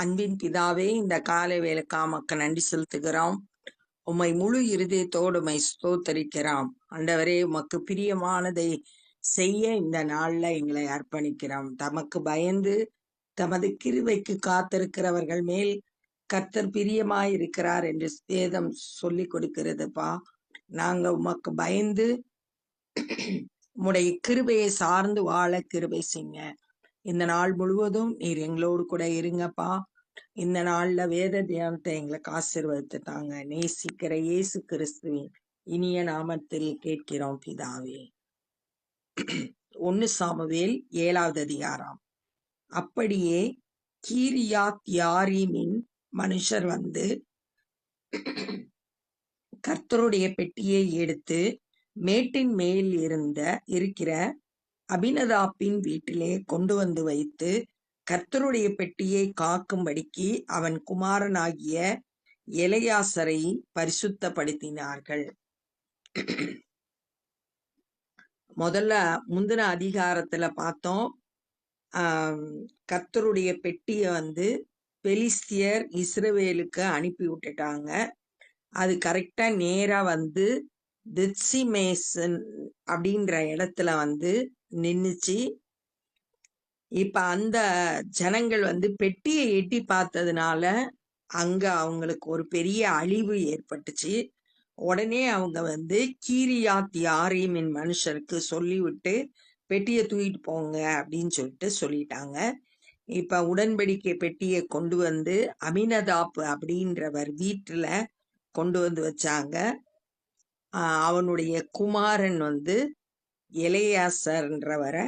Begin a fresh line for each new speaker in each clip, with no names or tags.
அன்பின் பிதாவே, இந்த காலை வேலைக்காக உமக்கு நன்றி செலுத்துகிறோம். உம்மை முழு இருதயத்தோடு உம்மை ஸ்தோத்தரிக்கிறோம். ஆண்டவரே, உமக்கு பிரியமானதை செய்ய இந்த நாள்ல எங்களை அர்ப்பணிக்கிறோம். தமக்கு பயந்து தமது கிருபைக்கு காத்திருக்கிறவர்கள் மேல் கர்த்தர் பிரியமாய் இருக்கிறார் என்று வேதம் சொல்லி கொடுக்கிறதுப்பா. நாங்க உமக்கு பயந்து உம்முடைய கிருபையை சார்ந்து வாழ கிருபை செய்யுங்க. இந்த நாள் முழுவதும் நீர் எங்களோடு கூட இருங்கப்பா. இந்த நாள்ல வேத தியானத்தை எங்களுக்கு ஆசீர்வதித்து தாங்க. நேசிக்கிற இயேசு கிறிஸ்துவின் இனிய நாமத்தில் கேட்கிறோம் பிதாவே. 1 சாமுவேல் 7வது அதிகாரம். அப்படியே கீரியாத் யாரீமின் மனுஷர் வந்து கர்த்தருடைய பெட்டியை எடுத்து மேட்டின் மேல் இருக்கிற அபினதாப்பின் வீட்டிலே கொண்டு வந்து வைத்து கர்த்தருடைய பெட்டியை காக்கும்படிக்கு அவன் குமாரனாகிய எலெயாசரை பரிசுத்தப்படுத்தினார்கள். முதல்ல முந்தின அதிகாரத்துல பார்த்தோம், கர்த்தருடைய பெட்டியை வந்து பெலிஸ்தியர் இஸ்ரவேலுக்கு அனுப்பி விட்டுட்டாங்க. அது கரெக்டா நேரா வந்து தித்சிமேசன் அப்படின்ற இடத்துல வந்து நின்னுச்சு. இப்ப அந்த ஜனங்கள் வந்து பெட்டியை எட்டி பார்த்ததுனால அங்க அவங்களுக்கு ஒரு பெரிய அழிவு ஏற்பட்டுச்சு. உடனே அவங்க வந்து கீரியாத் யாரீமின் மனுஷருக்கு சொல்லிவிட்டு பெட்டியை தூக்கிட்டு போங்க அப்படின்னு சொல்லிட்டாங்க. இப்ப உடன்படிக்கை பெட்டியை கொண்டு வந்து அமினதாப் அப்படின்றவர் வீட்டுல கொண்டு வந்து வச்சாங்க. அவனுடைய குமாரன் வந்து எலெயாசர்ன்றவரை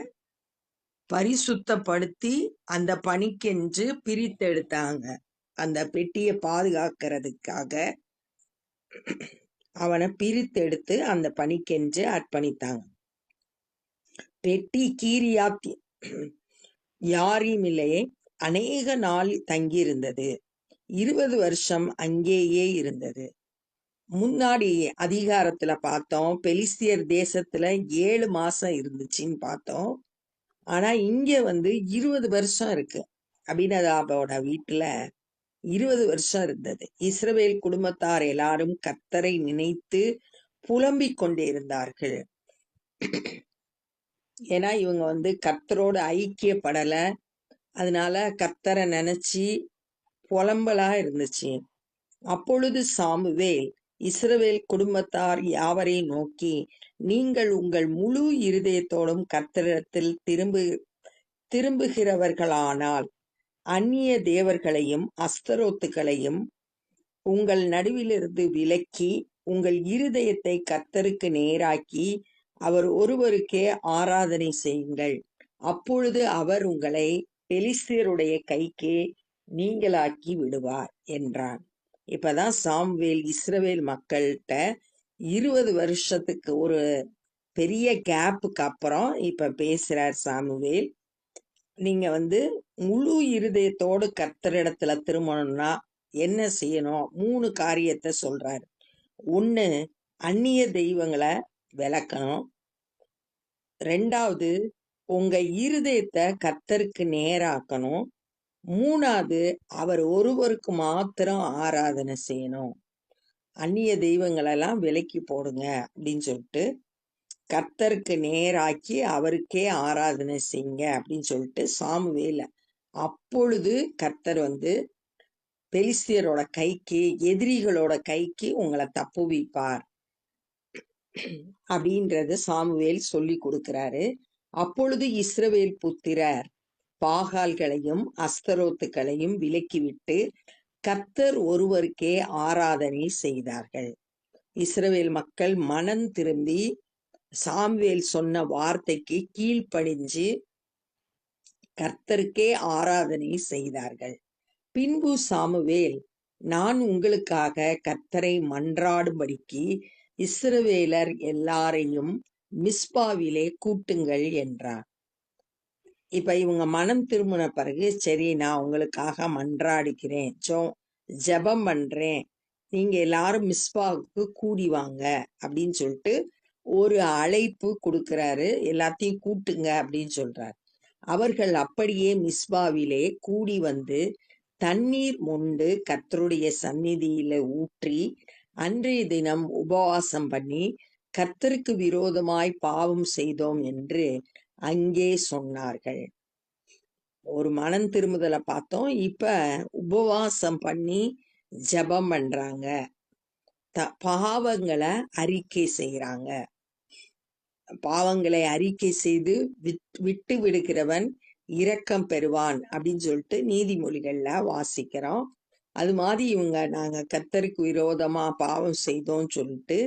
பரிசுத்தப்படுத்தி அந்த பணிக்கென்று பிரித்தெடுத்தாங்க. அந்த பெட்டியை பாதுகாக்கிறதுக்காக அவனை பிரித்தெடுத்து அந்த பணிக்கென்று அர்ப்பணித்தாங்க. பெட்டி கீரியாத் யாரீமிலே அநேக நாள் தங்கியிருந்தது. 20 வருஷம் அங்கேயே இருந்தது. முன்னாடி அதிகாரத்துல பார்த்தோம், பெலிஸ்தியர் தேசத்துல 7 மாசம் இருந்துச்சுன்னு பார்த்தோம். ஆனா இங்க வந்து 20 வருஷம் இருக்கு. அபினதாபோட வீட்டுல 20 வருஷம் இருந்தது. இஸ்ரவேல் குடும்பத்தார் எல்லாரும் கர்த்தரை நினைத்து புலம்பிக் கொண்டே இருந்தார்கள். ஏன்னா இவங்க வந்து கர்த்தரோடு ஐக்கியப்படல. அதனால கர்த்தரை நினைச்சு புலம்பலா இருந்துச்சு. அப்பொழுது சாமுவேல் இஸ்ரவேல் குடும்பத்தார் யாவரை நோக்கி, நீங்கள் உங்கள் முழு இருதயத்தோடும் கர்த்தரிடத்தில் திரும்புகிறவர்களானால் அந்நிய தேவர்களையும் அஸ்தரோத்துகளையும் உங்கள் நடுவிலிருந்து விலக்கி உங்கள் இருதயத்தை கர்த்தருக்கு நேராக்கி அவர் ஒருவருக்கே ஆராதனை செய்யுங்கள். அப்பொழுது அவர் உங்களை பெலிஸ்தியருடைய கைக்கு நீங்களாக்கி விடுவார் என்றான். இப்பதான் சாமுவேல் இஸ்ரவேல் மக்கள்கிட்ட 20 வருஷத்துக்கு ஒரு பெரிய கேப்புக்கு அப்புறம் இப்ப பேசுறார் சாமுவேல். நீங்க வந்து முழு இருதயத்தோடு கர்த்தரிடத்துல திரும்பணும்னா என்ன செய்யணும்? 3 காரியத்தை சொல்றாரு. 1, அந்நிய தெய்வங்களை விலக்கணும். 2வது, உங்க இருதயத்தை கர்த்தருக்கு நேராக்கணும். 3வது, அவர் ஒருவருக்கு மாத்திரம் ஆராதனை செய்யணும். அந்நிய தெய்வங்களெல்லாம் விலக்கி போடுங்க அப்படின்னு சொல்லிட்டு கர்த்தருக்கு நேராக்கி அவருக்கே ஆராதனை செய்யுங்க அப்படின்னு சொல்லிட்டு சாமுவேல். அப்பொழுது கர்த்தர் வந்து பெலிஸ்தியரோட கைக்கு, எதிரிகளோட கைக்கு உங்களை தப்புவிப்பார் அப்படின்றது சாமுவேல் சொல்லி கொடுக்கிறாரு. அப்பொழுது இஸ்ரவேல் புத்திரர் பாகால்களையும் அஸ்தரோத்துகளையும் விலக்கிவிட்டு கர்த்தர் ஒருவருக்கே ஆராதனை செய்தார்கள். இஸ்ரவேல் மக்கள் மனம் திரும்பி சாமுவேல் சொன்ன வார்த்தைக்கு கீழ்ப்படிஞ்சு கர்த்தருக்கே ஆராதனை செய்தார்கள். பின்பு சாமுவேல், நான் உங்களுக்காக கர்த்தரை மன்றாடும்படிக்கு இஸ்ரவேலர் எல்லாரையும் மிஸ்பாவிலே கூட்டுங்கள் என்றார். இப்ப இவங்க மனம் திரும்பின பிறகு, சரி நான் உங்களுக்காக மன்றாடிக்கிறேன், ஜெபம் பண்றேன், நீங்க எல்லாரும் மிஸ்பாவுக்கு கூடி வாங்க அப்படின்னு சொல்லிட்டு ஒரு அழைப்பு கொடுக்கிறாரு. எல்லாத்தையும் கூட்டுங்க அப்படின்னு சொல்றாரு. அவர்கள் அப்படியே மிஸ்பாவிலே கூடி வந்து தண்ணீர் மொண்டு கர்த்தருடைய சந்நிதியில ஊற்றி அன்றைய தினம் உபவாசம் பண்ணி கர்த்தருக்கு விரோதமாய் பாவம் செய்தோம் என்று அங்கே சொன்னார்கள். ஒரு மனம் திரும்புதலை பார்த்தோம். இப்ப உபவாசம் பண்ணி ஜெபம் பண்றாங்க. பாவங்களை அறிக்கை செய்யறாங்க. பாவங்களை அறிக்கை செய்து விட்டு விடுகிறவன் இரக்கம் பெறுவான் அப்படின்னு சொல்லிட்டு நீதிமொழிகள்ல வாசிக்கிறோம். அது மாதிரி இவங்க நாங்க கர்த்தருக்கு விரோதமா பாவம் செய்தோம்னு சொல்லிட்டு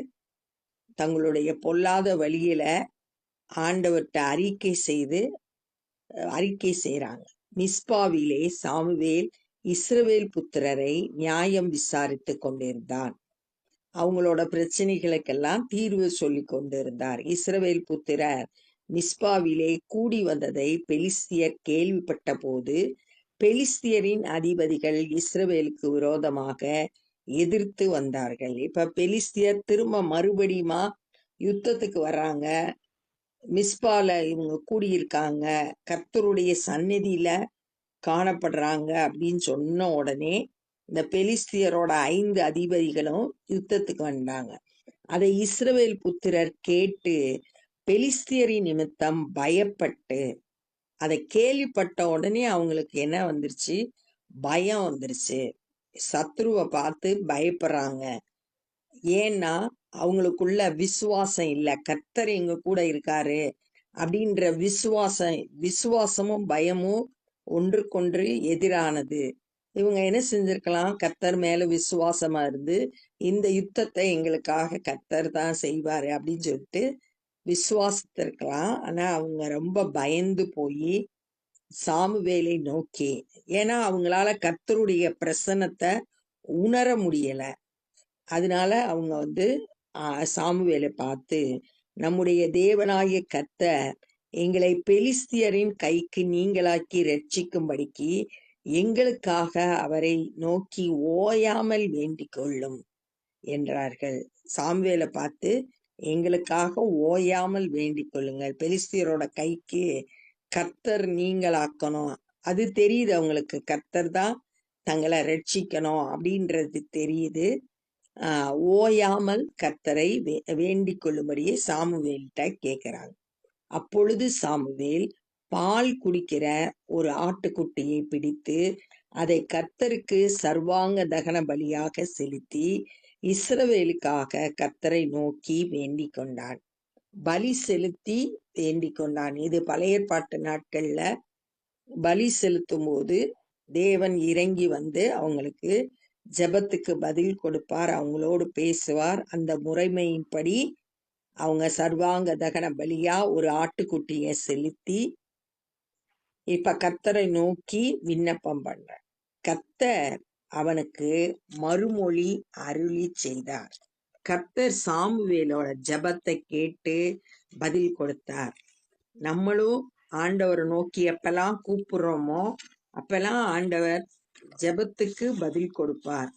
தங்களுடைய பொல்லாத வழியில ஆண்டவர்கிட்ட அறிக்கை செய்றாங்க. மிஸ்பாவிலே சாமுவேல் இஸ்ரவேல் புத்திரரை நியாயம் விசாரித்து கொண்டிருந்தான். அவங்களோட பிரச்சனைகளுக்கெல்லாம் தீர்வு சொல்லி கொண்டிருந்தார். இஸ்ரவேல் புத்திரர் மிஸ்பாவிலே கூடி வந்ததை பெலிஸ்தியர் கேள்விப்பட்ட போது பெலிஸ்தியரின் அதிபதிகள் இஸ்ரவேலுக்கு விரோதமாக எதிர்த்து வந்தார்கள். இப்ப பெலிஸ்தியர் திரும்ப மறுபடியுமா யுத்தத்துக்கு வர்றாங்க. மிஸ்பால இவங்க கூடியிருக்காங்க, கர்த்தருடைய சந்நிதியில காணப்படுறாங்க அப்படின்னு சொன்ன உடனே இந்த பெலிஸ்தியரோட 5 அதிபதிகளும் யுத்தத்துக்கு வந்தாங்க. அதை இஸ்ரவேல் புத்திரர் கேட்டு பெலிஸ்தியரின் நிமித்தம் பயப்பட்டு, அதை கேள்விப்பட்ட உடனே அவங்களுக்கு என்ன வந்துருச்சு? பயம் வந்துருச்சு. சத்ருவை பார்த்து பயப்படுறாங்க. ஏன்னா அவங்களுக்குள்ள விசுவாசம் இல்லை. கர்த்தர் எங்க கூட இருக்காரு அப்படின்ற விசுவாசமும் பயமும் ஒன்றுக்கொன்று எதிரானது. இவங்க என்ன செஞ்சிருக்கலாம்? கர்த்தர் மேல விசுவாசமா இருந்து இந்த யுத்தத்தை எங்களுக்காக கர்த்தர் தான் செய்வாரு அப்படின்னு சொல்லிட்டு விசுவாசித்திருக்கலாம். ஆனா அவங்க ரொம்ப பயந்து போய் சாமுவேலை நோக்கி, ஏன்னா அவங்களால கர்த்தருடைய பிரசன்னத்தை உணர முடியல. அதனால அவங்க சாமுவேலை பார்த்து, நம்முடைய தேவனாகிய கர்த்தர் எங்களை பெலிஸ்தியரின் கைக்கு நீங்களாக்கி ரட்சிக்கும்படிக்கு எங்களுக்காக அவரை நோக்கி ஓயாமல் வேண்டிக் கொள்ளும் என்றார்கள். சாமுவேலை பார்த்து, எங்களுக்காக ஓயாமல் வேண்டிக் கொள்ளுங்கள், பெலிஸ்தியரோட கைக்கு கர்த்தர் நீங்களாக்கணும். அது தெரியுது அவங்களுக்கு, கர்த்தர் தான் தங்களை ரட்சிக்கணும் அப்படின்றது தெரியுது. ஓயாமல் கர்த்தரை வேண்டிக் கொள்ளும்படியே சாமுவேல்கிட்ட கேட்கிறாங்க. அப்பொழுது சாமுவேல் பால் குடிக்கிற ஒரு ஆட்டுக்குட்டியை பிடித்து அதை கர்த்தருக்கு சர்வாங்க தகன பலியாக செலுத்தி இஸ்ரவேலுக்காக கர்த்தரை நோக்கி வேண்டிக் கொண்டான். பலி செலுத்தி வேண்டிக் கொண்டான். இது பழைய ஏற்பாட்டு நாட்கள்ல பலி செலுத்தும் போது தேவன் இறங்கி வந்து அவங்களுக்கு ஜெபத்துக்கு பதில் கொடுப்பார், அவங்களோடு பேசுவார். அந்த முறைமையின்படி அவங்க சர்வாங்க தகன பலியா ஒரு ஆட்டுக்குட்டியை செலுத்தி இப்ப கர்த்தரை நோக்கி விண்ணப்பம் பண்ற. கர்த்தர் அவனுக்கு மறுமொழி அருளி செய்தார். கர்த்தர் சாமுவேலோட ஜெபத்தை கேட்டு பதில் கொடுத்தார். நம்மளும் ஆண்டவரை நோக்கி எப்பெல்லாம் கூப்பிடுறோமோ அப்பெல்லாம் ஆண்டவர் ஜெபத்துக்கு பதில் கொடுப்பார்.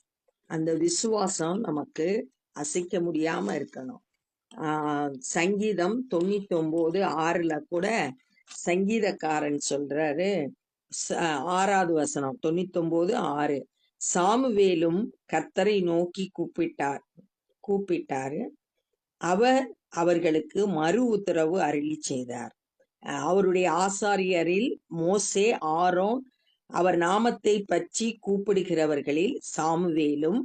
அந்த விசுவாசம் நமக்கு அசைக்க முடியாம இருக்கணும். சங்கீதம் 99:6 கூட சங்கீதக்காரன் சொல்றாரு, 6வது வசனம் 99:6, சாமுவேலும் கர்த்தரை நோக்கி கூப்பிட்டாரு, அவர் அவர்களுக்கு மறு உத்தரவு அருளி செய்தார். அவருடைய ஆசாரியரில் மோசே, ஆரோன் அவர் நாமத்தை பற்றி கூப்பிடுகிறவர்களில் சாமுவேலும்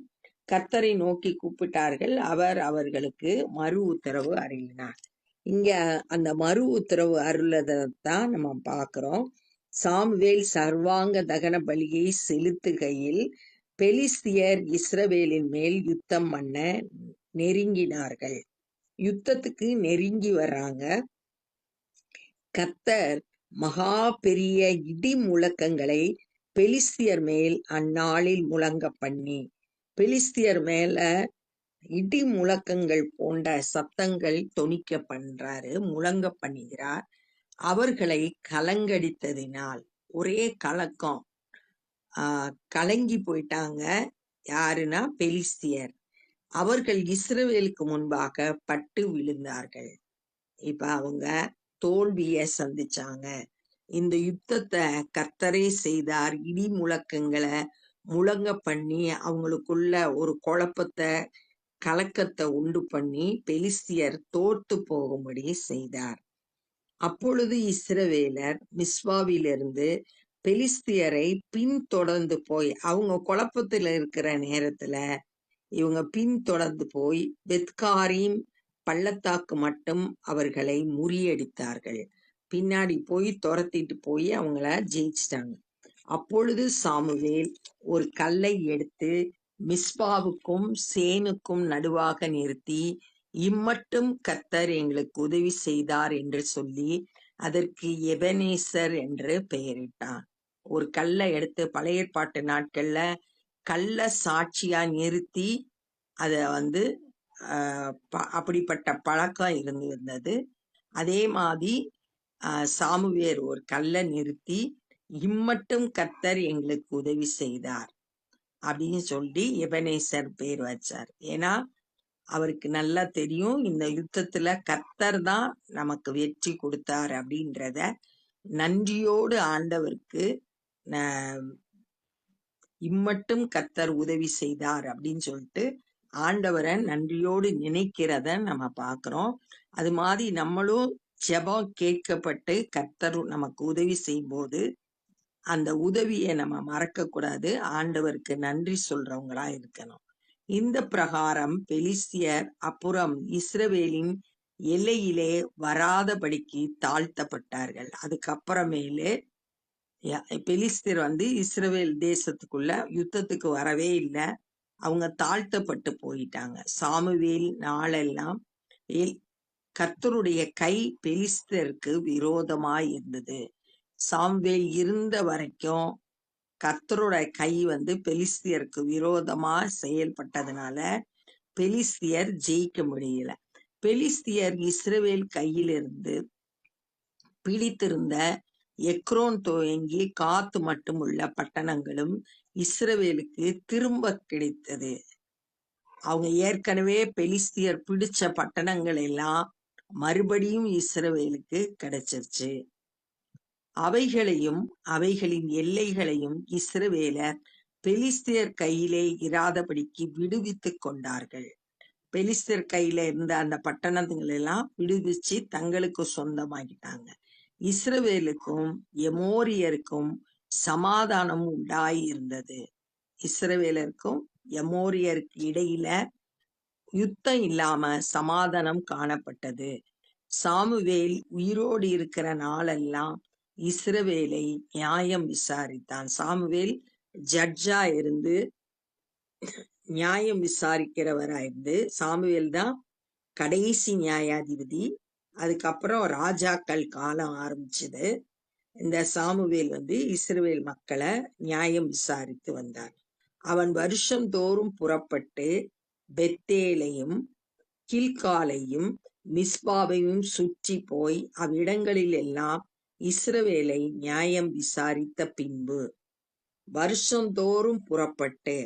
கர்த்தரை நோக்கி கூப்பிட்டார்கள். அவர் அவர்களுக்கு மறு உத்தரவு அருளினார். இங்க அந்த மறு உத்தரவு அருளதான் நம்ம பார்க்கிறோம். சாமுவேல் சர்வாங்க தகன பலியை செலுத்துகையில் பெலிஸ்தியர் இஸ்ரவேலின் மேல் யுத்தம் பண்ண நெருங்கினார்கள். யுத்தத்துக்கு நெருங்கி வர்றாங்க. கர்த்தர் மகா பெரிய இடி முழக்கங்களை பெலிஸ்தியர் மேல் அந்நாளில் முழங்க பண்ணி, பெலிஸ்தியர் மேல இடி முழக்கங்கள் போன்ற சத்தங்கள் தொனிக்க பண்றாரு, முழங்க பண்ணுகிறார். அவர்களை கலங்கடித்ததினால் ஒரே கலக்கம், கலங்கி போயிட்டாங்க. யாருன்னா பெலிஸ்தியர். அவர்கள் இஸ்ரவேலுக்கு முன்பாக பட்டு விழுந்தார்கள். இப்ப அவங்க தோல்விய சந்திச்சாங்க. இந்த யுத்தத்தை கர்த்தரே செய்தார். இடி முழக்கங்களை முழங்க பண்ணி அவங்களுக்குள்ள ஒரு குழப்பத்தை கலக்கத்தை உண்டு பண்ணி பெலிஸ்தியர் தோற்று போகும்படி செய்தார். அப்பொழுது இஸ்ரவேலர் மிஸ்பாவிலிருந்து பெலிஸ்தியரை பின்தொடர்ந்து போய், அவங்க குழப்பத்துல இருக்கிற நேரத்துல இவங்க பின்தொடர்ந்து போய் பெத்காரீம் பள்ளத்தாக்கு மட்டும் அவர்களை முறியடித்தார்கள். பின்னாடி போய் துரத்திட்டு போய் அவங்கள ஜெயிச்சிட்டாங்க. அப்பொழுது சாமுவேல் ஒரு கல்லை எடுத்து மிஸ்பாவுக்கும் சேனுக்கும் நடுவாக நிறுத்தி, இம்மட்டும் கர்த்தர் எங்களுக்கு உதவி செய்தார் என்று சொல்லி அதற்கு எபனேசர் என்று பெயரிட்டான். ஒரு கல்லை எடுத்து, பழைய ஏற்பாட்டு நாட்கள்ல கல்ல சாட்சியா நிறுத்தி அத வந்து அப்படிப்பட்ட பழக்கம் இருந்தது. அதே மாதிரி சாமுவேல் ஒரு கல்லை நிறுத்தி இம்மட்டும் கர்த்தர் எங்களுக்கு உதவி செய்தார் அப்படின்னு சொல்லி எபனேசர் பேர் வச்சார். ஏன்னா அவருக்கு நல்லா தெரியும் இந்த யுத்தத்துல கர்த்தர் தான் நமக்கு வெற்றி கொடுத்தார் அப்படின்றத நன்றியோடு ஆண்டவருக்கு இம்மட்டும் கர்த்தர் உதவி செய்தார் அப்படின்னு சொல்லிட்டு ஆண்டவரை நன்றியோடு நினைக்கிறத நம்ம பார்க்கிறோம். அது மாதிரி நம்மளும் ஜெபம் கேட்கப்பட்டு கர்த்தர் நமக்கு உதவி செய்யும் போது அந்த உதவியை நம்ம மறக்க கூடாது. ஆண்டவருக்கு நன்றி சொல்றவங்களா இருக்கணும். இந்த பிரகாரம் பெலிஸ்தியர் அப்புறம் இஸ்ரவேலின் எல்லையிலே வராதபடிக்கு தாழ்த்தப்பட்டார்கள். அதுக்கப்புறமேலே பெலிஸ்தியர் இஸ்ரவேல் தேசத்துக்குள்ள யுத்தத்துக்கு வரவே இல்லை. அவங்க தாழ்த்தப்பட்டு போயிட்டாங்க. சாமுவேல் நாளெல்லாம் கர்த்தருடைய கை பெலிஸ்தருக்கு விரோதமாய் இருந்தது. சாமுவேல் இருந்த வரைக்கும் கர்த்தரோட கை பெலிஸ்தியருக்கு விரோதமா செயல்பட்டதுனால பெலிஸ்தியர் ஜெயிக்க முடியல. பெலிஸ்தியர் இஸ்ரவேல் கையிலிருந்து பிடித்திருந்த எக்ரோன் துவங்கி காத்து மட்டும் உள்ள பட்டணங்களும் இஸ்ரவேலுக்கு திரும்ப கிடைத்தது. அவங்க ஏற்கனவே பெலிஸ்தியர் பிடிச்ச பட்டணங்கள் எல்லாம் மறுபடியும் இஸ்ரவேலுக்கு கிடைச்சிருச்சு. அவைகளையும் அவைகளின் எல்லைகளையும் இஸ்ரவேலர் பெலிஸ்தியர் கையிலே இராதபடிக்கு விடுவித்து கொண்டார்கள். பெலிஸ்தியர் கையில இருந்த அந்த பட்டணங்கள் எல்லாம் விடுவிச்சு தங்களுக்கு சொந்தமாக்கிட்டாங்க. இஸ்ரவேலுக்கும் எமோரியருக்கும் சமாதானம் உண்டாயிருந்தது. இஸ்ரவேலருக்கும் எமோரியருக்கு இடையில யுத்தம் இல்லாம சமாதானம் காணப்பட்டது. சாமுவேல் உயிரோடு இருக்கிற நாளெல்லாம் இஸ்ரவேலை நியாயம் விசாரித்தான். சாமுவேல் ஜட்ஜா இருந்து நியாயம் விசாரிக்கிறவராயிருந்து, சாமுவேல் தான் கடைசி நியாயாதிபதி. அதுக்கப்புறம் ராஜாக்கள் காலம் ஆரம்பிச்சது. இந்த சாமுவேல் இஸ்ரவேல் மக்களை நியாயம் விசாரித்து வந்தார். அவன் வருஷம் தோறும் புறப்பட்டு பெத்தேலையும் கில்காலையும் மிஸ்பாவையும் சுற்றி போய் அவ்விடங்களில் எல்லாம் இஸ்ரவேலை நியாயம் விசாரித்த பின்பு வருஷந்தோறும் புறப்பட்டு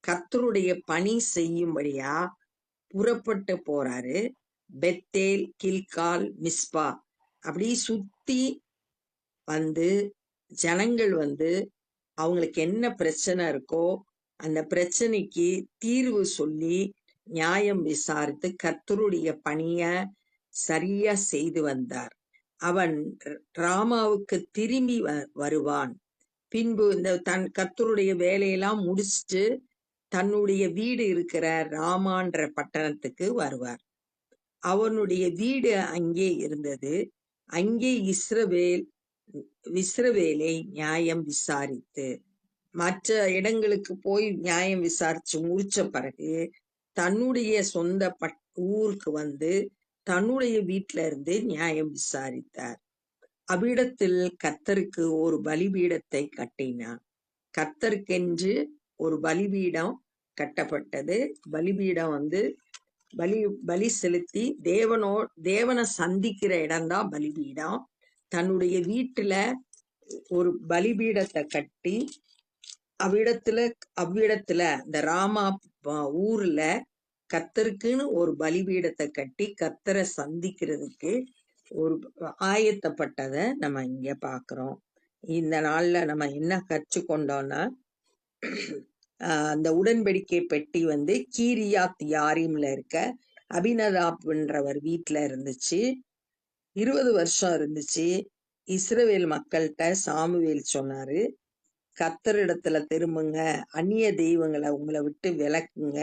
கர்த்தருடைய பணி செய்யும்படியா புறப்பட்டு போறாரு. பெத்தேல், கில்கால், மிஸ்பா அப்படி சுத்தி ஜனங்கள் அவங்களுக்கு என்ன பிரச்சனை இருக்கோ அந்த பிரச்சனைக்கு தீர்வு சொல்லி நியாயம் விசாரித்து கர்த்தருடைய பணிய சரியா செய்து வந்தார். அவன் ராமாவுக்கு திரும்பி வருவான். பின்பு தன் கர்த்தருடைய வேலையெல்லாம் முடிச்சுட்டு தன்னுடைய வீடு இருக்கிற ராமான்ற பட்டணத்துக்கு வருவார். அவனுடைய வீடு அங்கே இருந்தது. அங்கே இஸ்ரவேலை நியாயம் விசாரித்து மற்ற இடங்களுக்கு போய் நியாயம் விசாரிச்சு முடிச்ச பிறகு தன்னுடைய சொந்த ஊருக்கு தன்னுடைய வீட்டுல இருந்து நியாயம் விசாரித்தார். அவ்விடத்தில் கர்த்தருக்கு ஒரு பலிபீடத்தை கட்டினார். கர்த்தருக்கென்று ஒரு பலிபீடம் கட்டப்பட்டது. பலிபீடம் பலி செலுத்தி தேவனை சந்திக்கிற இடம்தான் பலிபீடம். தன்னுடைய வீட்டுல ஒரு பலிபீடத்தை கட்டி அவ்விடத்துல இந்த ராமா ஊர்ல கர்த்தருக்குன்னு ஒரு பலிபீடத்தை கட்டி கர்த்தரை சந்திக்கிறதுக்கு ஒரு ஆயத்தப்பட்டதை நம்ம இங்க பார்க்கிறோம். இந்த நாள்ல நம்ம என்ன கற்றுக்கொண்டோம்னா, அந்த உடன்படிக்கை பெட்டி வந்து கீரியாத் யாரீம்ல இருக்க அபினதாப்ன்றவர் வீட்டுல இருந்துச்சு. 20 வருஷம் இருந்துச்சு. இஸ்ரவேல் மக்கள்கிட்ட சாமுவேல் சொன்னாரு, கர்த்தரிடத்துல திரும்புங்க, அந்நிய தெய்வங்களை உங்களை விட்டு விலக்குங்க,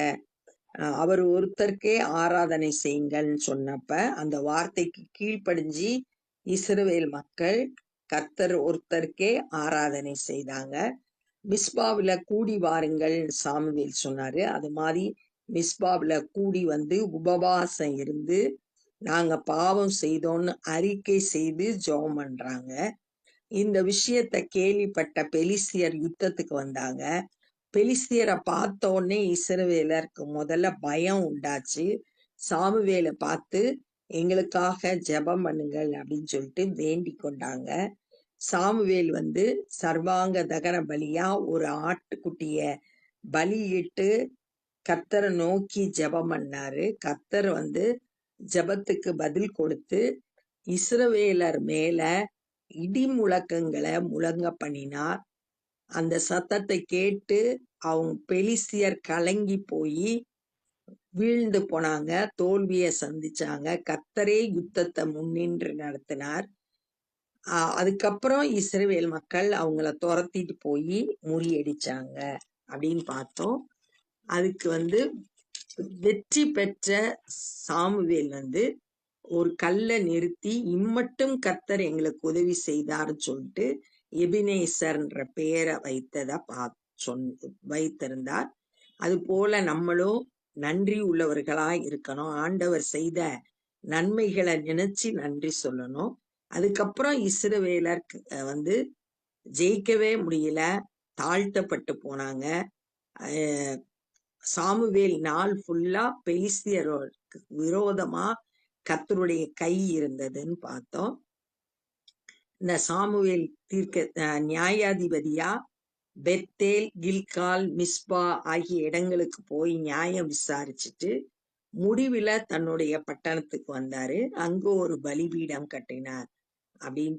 அவர் ஒருத்தருக்கே ஆராதனை செய்யுங்கள்னு சொன்னப்ப அந்த வார்த்தைக்கு கீழ்ப்படிஞ்சு இஸ்ரவேல் மக்கள் கர்த்தர் ஒருத்தருக்கே ஆராதனை செய்தாங்க. மிஸ்பாவில கூடி வாருங்கள் சாமுவேல் சொன்னாரு. அது மாதிரி மிஸ்பாவில கூடி வந்து உபவாசம் இருந்து நாங்க பாவம் செய்தோம்னு அறிக்கை செய்து ஜெபம் பண்றாங்க. இந்த விஷயத்தை கேள்விப்பட்ட பெலிஸ்தியர் யுத்தத்துக்கு வந்தாங்க. பெலிஸ்தியரை பார்த்த உடனே இஸ்ரவேலருக்கு முதல்ல பயம் உண்டாச்சு. சாமுவேலை பார்த்து எங்களுக்காக ஜெபம் பண்ணுங்கள் அப்படின்னு சொல்லிட்டு வேண்டிக் கொண்டாங்க. சாமுவேல் வந்து சர்வாங்க தகன பலியா ஒரு ஆட்டுக்குட்டிய பலியிட்டு கர்த்தரை நோக்கி ஜெபம் பண்ணாரு. கர்த்தர் வந்து ஜெபத்துக்கு பதில் கொடுத்து இஸ்ரவேலர் மேல இடி முழக்கங்களை முழங்க பண்ணினார். அந்த சத்தத்தை கேட்டு அவங்க பெலிஸ்தியர் கலங்கி போய் வீழ்ந்து போனாங்க, தோல்வியை சந்திச்சாங்க. கர்த்தரே யுத்தத்தை முன்னின்று நடத்தினார். அதுக்கப்புறம் இஸ்ரவேல் மக்கள் அவங்கள துரத்திட்டு போய் முறியடிச்சாங்க அப்படின்னு பார்த்தோம். அதுக்கு வந்து வெற்றி பெற்ற சாமுவேல் வந்து ஒரு கல்லை நிறுத்தி இம்மட்டும் கர்த்தர் எங்களுக்கு உதவி செய்தாருன்னு சொல்லிட்டு எபினேசர்ன்ற பெயரை வைத்திருந்தார். அது போல நம்மளும் நன்றி உள்ளவர்களாய் இருக்கணும். ஆண்டவர் செய்த நன்மைகளை நினைச்சு நன்றி சொல்லணும். அதுக்கப்புறம் இஸ்ரவேலர் வந்து ஜெயிக்கவே முடியல, தாழ்த்தப்பட்டு போனாங்க. சாமுவேல் நாள் ஃபுல்லா பெலிஸ்தியருக்கு விரோதமா கர்த்தருடைய கை இருந்ததுன்னு பார்த்தோம். இந்த சாமுவேல் நியாயாதிபதியா பெத்தேல், கில்கால், மிஸ்பா ஆகிய இடங்களுக்கு போய் நியாயம் விசாரிச்சுட்டு முடிவுல தன்னுடைய பட்டணத்துக்கு வந்தாரு. அங்க ஒரு பலிபீடம் கட்டினார் அப்படின்னு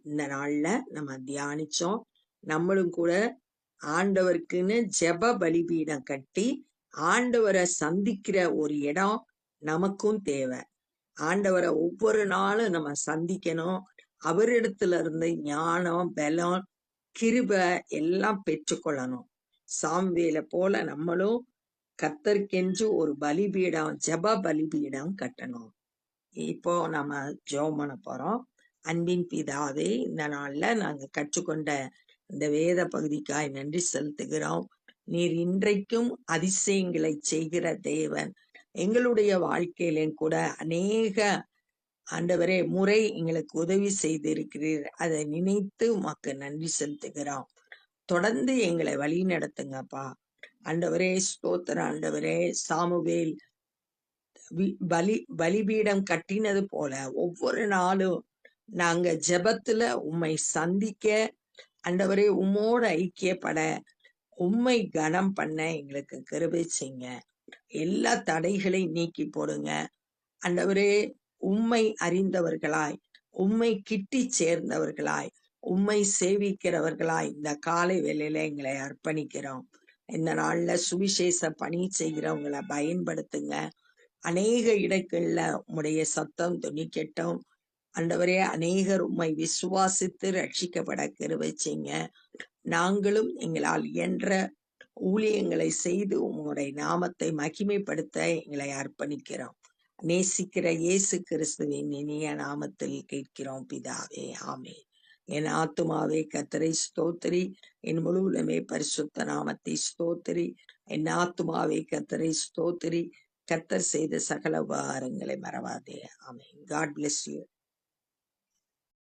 இந்த நாள்ல நம்ம தியானிச்சோம். நம்மளும் கூட ஆண்டவருக்குன்னு ஜெப பலிபீடம் கட்டி ஆண்டவரை சந்திக்கிற ஒரு இடம் நமக்கும் தேவை. ஆண்டவரை ஒவ்வொரு நாளும் நம்ம சந்திக்கணும். அவரிடத்துல இருந்து ஞானம், பலம், கிருபை எல்லாம் பெற்றுக்கொள்ளணும். சாமுவேலை போல நம்மளும் கர்த்தருக்கென்று ஒரு பலிபீடம், ஜெப பலிபீடம் கட்டணும். இப்போ நம்ம ஜெபம் பண்ண போறோம். அன்பின் பிதாவே, இந்த நாள்ல நாங்க கற்றுக்கொண்ட இந்த வேத பகுதிக்காய் நன்றி செலுத்துகிறோம். நீர் இன்றைக்கும் அதிசயங்களை செய்கிற தேவன். எங்களுடைய வாழ்க்கையிலும் கூட அநேக ஆண்டவரே முறை எங்களுக்கு உதவி செய்திருக்கிறீர். அதை நினைத்து உமக்கு நன்றி செலுத்துகிறோம். தொடர்ந்து எங்களை வழி நடத்துங்கப்பா. ஆண்டவரே ஸ்தோத்திரம். ஆண்டவரே சாமுவேல் பலிபீடம் கட்டினது போல ஒவ்வொரு நாளும் நாங்க ஜெபத்துல உம்மை சந்திக்க, ஆண்டவரே உம்மோட ஐக்கியப்பட, உம்மை கனம் பண்ண எங்களுக்கு கிருபை செய்யுங்க. எல்லா தடைகளையும் நீக்கி போடுங்க. ஆண்டவரே உம்மை அறிந்தவர்களாய், உம்மை கிட்டி சேர்ந்தவர்களாய், உம்மை சேவிக்கிறவர்களாய் இந்த காலை வேளையில எங்களை அர்ப்பணிக்கிறோம். இந்த நாள்ல சுவிசேஷ பணி செய்கிறவங்களை பயன்படுத்துங்க. அநேக இடங்கள்ல உம்முடைய சத்தம் துணிக்கட்டும். ஆண்டவரே அநேகர் உம்மை விசுவாசித்து ரட்சிக்கப்பட கிருபை செய்யுங்க. நாங்களும் எங்களால் இயன்ற ஊழியங்களை செய்து உம்முடைய நாமத்தை மகிமைப்படுத்த எங்களை அர்ப்பணிக்கிறோம். நேசிக்கிற இயேசு கிறிஸ்துவின் இனிய நாமத்தில் கேட்கிறோம் பிதாவே, ஆமென். என் ஆத்துமாவே கர்த்தரை ஸ்தோத்திரி, என் முழு உலகமே பரிசுத்த நாமத்தை ஸ்தோத்திரி. என் ஆத்துமாவே கர்த்தரை ஸ்தோத்திரி, கர்த்தர் செய்த சகல உபகாரங்களை மறவாதே. ஆமென். God bless you.